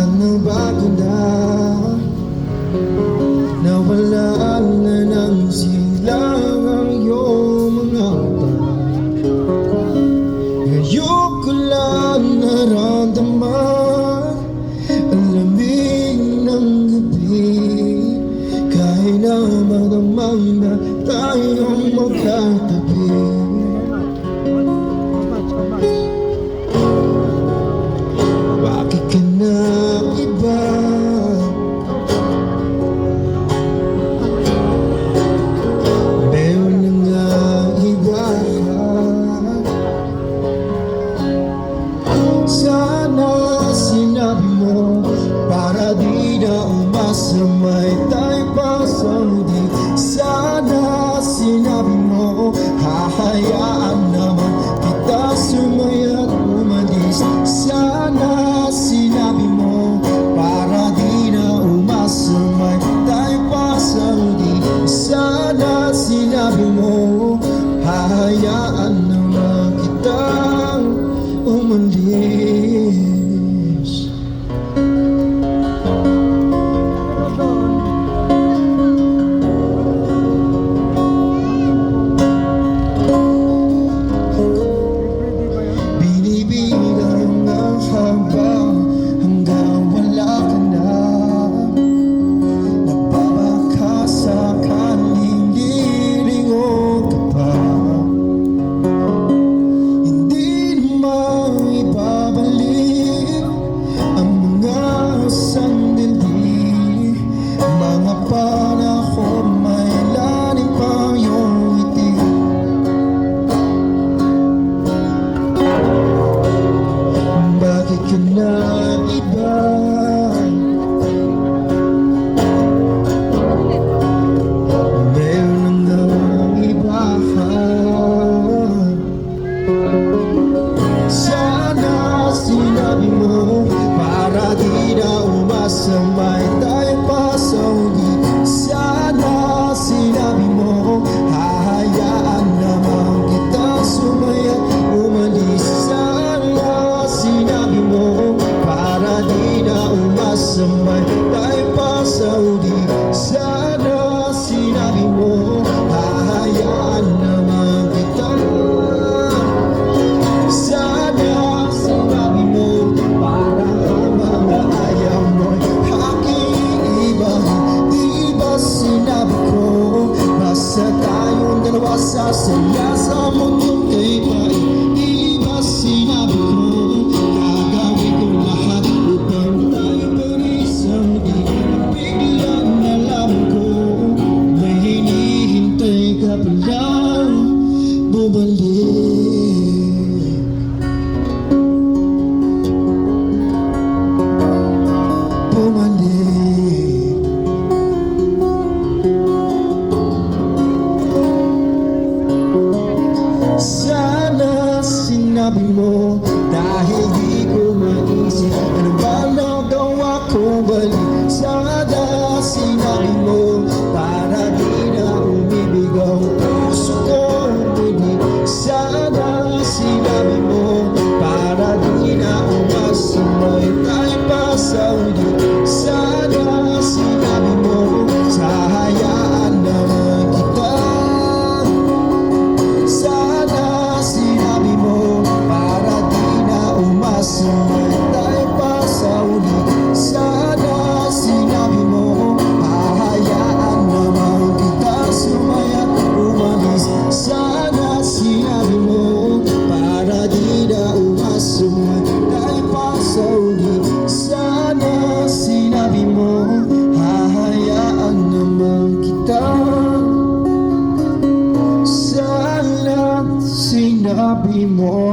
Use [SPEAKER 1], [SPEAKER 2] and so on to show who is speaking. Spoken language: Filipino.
[SPEAKER 1] Lahat nabago na, nawala na ng silang ang iyong mga mata. Ngayon ko lang naramdaman ang lamig ng gabi. Kahit na magdamang na tayong magkatabi. Bakit ka na iba? Meron na nga iba. Sana sinabi mo para di na umasamay tayo pa sa huli. Sana sinabi mo hahayaan naman kita sumaya at umalis. Sana sinabi mo para di na umasamay tayo pa sa huli. Sana sinabi mo hahayaan naman kitang umalis. Binibilang ang haba hanggang wala ka na. Nagbabaka sakaling lilingon ka pa. Hindi naman ibabalik ang mga sandali, mga panahon may lalim pa iyong ngiti. Bakit ka na iba? Meron na nga iba. Sana sinabi mo para di na umasamay tayo pa sa huli. Sana sinabi mo hahayaan naman kita sumaya umalis. Sana sinabi mo para di na umasamay tayo pa sa huli. Sana sinabi mo hahayaan naman kita. Sana sinabi mo para ang mga ayaw mo'y aking iba. Di ba sinabi ko basta tayong dalawa sasaya sa mundong kaibahay. Di ba sinabi ko gagawin ko lahat upang tayo parisang di. Biglang nalaman ko may hinihintay ka palang bumalik. Sana sinabi mo dahil di ko maisip ano ba nagawa ko balik. Sana sinabi mo para di na umibig ang puso ko uminig. Sana sinabi mo para di na umasamay tayo pa sa huli. Sana sinabi mo hahayaan naman kita. Sana sinabi mo para di na umasamay tayo pa sa huli. Sana sinabi mo hahayaan naman kita sumaya umalis. Sana sinabi mo para di na umasamay tayo pa sa huli. Sana sinabi mo hahayaan naman kita. Sana sinabi mo